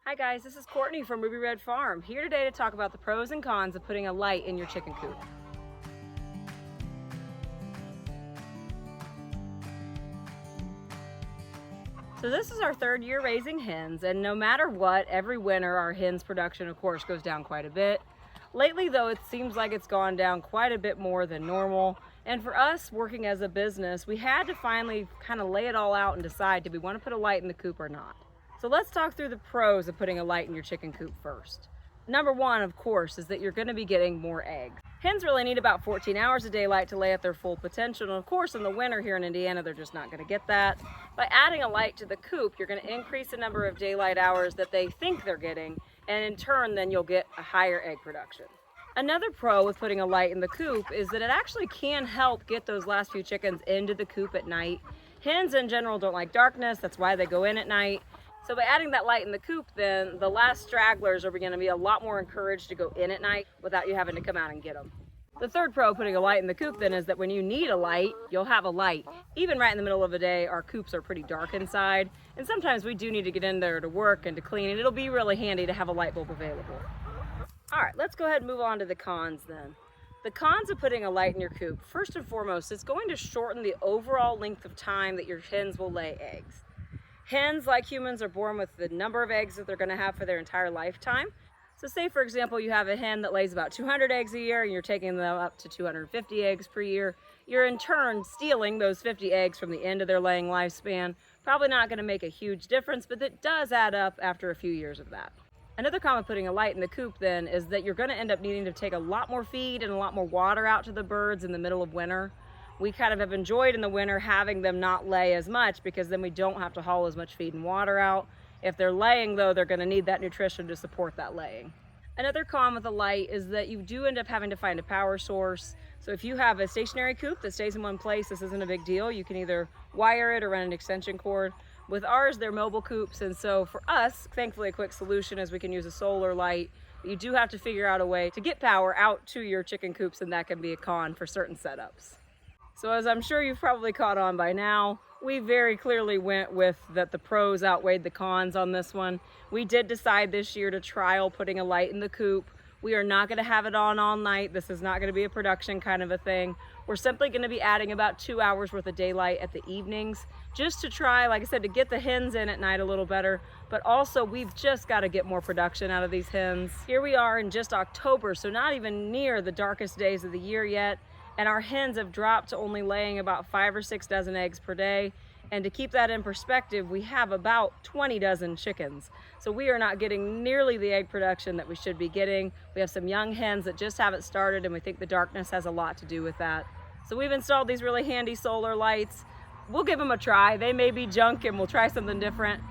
Hi guys, this is Courtney from Ruby Red Farm, here today to talk about the pros and cons of putting a light in your chicken coop. So this is our third year raising hens, and no matter what, every winter our hens production of course goes down quite a bit. Lately though, it seems like it's gone down quite a bit more than normal. And for us working as a business, we had to finally kind of lay it all out and decide, did we want to put a light in the coop or not? So let's talk through the pros of putting a light in your chicken coop first. Number one, of course, is that you're going to be getting more eggs. Hens really need about 14 hours of daylight to lay at their full potential. And of course, in the winter here in Indiana, they're just not going to get that. By adding a light to the coop, you're going to increase the number of daylight hours that they think they're getting. And in turn, then you'll get a higher egg production. Another pro with putting a light in the coop is that it actually can help get those last few chickens into the coop at night. Hens in general don't like darkness. That's why they go in at night. So by adding that light in the coop, then the last stragglers are going to be a lot more encouraged to go in at night without you having to come out and get them. The third pro putting a light in the coop then is that when you need a light, you'll have a light. Even right in the middle of the day, our coops are pretty dark inside, and sometimes we do need to get in there to work and to clean, and it'll be really handy to have a light bulb available. All right, let's go ahead and move on to the cons then. The cons of putting a light in your coop, first and foremost, it's going to shorten the overall length of time that your hens will lay eggs. Hens, like humans, are born with the number of eggs that they're going to have for their entire lifetime. So say, for example, you have a hen that lays about 200 eggs a year and you're taking them up to 250 eggs per year. You're in turn stealing those 50 eggs from the end of their laying lifespan. Probably not going to make a huge difference, but it does add up after a few years of that. Another con with putting a light in the coop then is that you're going to end up needing to take a lot more feed and a lot more water out to the birds in the middle of winter. We kind of have enjoyed in the winter having them not lay as much because then we don't have to haul as much feed and water out. If they're laying though, they're going to need that nutrition to support that laying. Another con with a light is that you do end up having to find a power source. So if you have a stationary coop that stays in one place, this isn't a big deal. You can either wire it or run an extension cord. With ours, they're mobile coops, and so for us, thankfully a quick solution is we can use a solar light. But you do have to figure out a way to get power out to your chicken coops, and that can be a con for certain setups. So as I'm sure you've probably caught on by now, we very clearly went with that the pros outweighed the cons on this one. We did decide this year to trial putting a light in the coop. We are not going to have it on all night. This is not going to be a production kind of a thing. We're simply going to be adding about 2 hours worth of daylight at the evenings just to try, like I said, to get the hens in at night a little better. But also we've just got to get more production out of these hens. Here we are in just October, so not even near the darkest days of the year yet. And our hens have dropped to only laying about 5 or 6 dozen eggs per day. And to keep that in perspective, we have about 20 dozen chickens. So we are not getting nearly the egg production that we should be getting. We have some young hens that just haven't started, and we think the darkness has a lot to do with that. So we've installed these really handy solar lights. We'll give them a try. They may be junk and we'll try something different.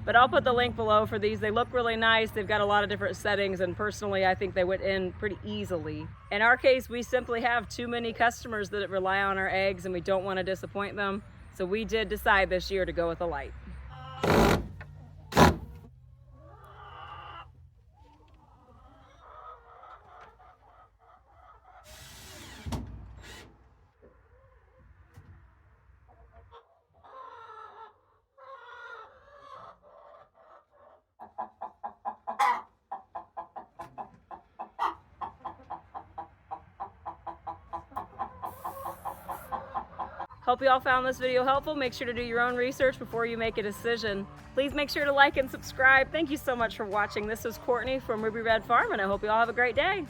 But I'll put the link below for these. They look really nice. They've got a lot of different settings, and personally, I think they went in pretty easily. In our case, we simply have too many customers that rely on our eggs, and we don't want to disappoint them. So we did decide this year to go with a light. Hope you all found this video helpful. Make sure to do your own research before you make a decision. Please make sure to like and subscribe. Thank you so much for watching. This was Courtney from Ruby Red Farm, and I hope you all have a great day.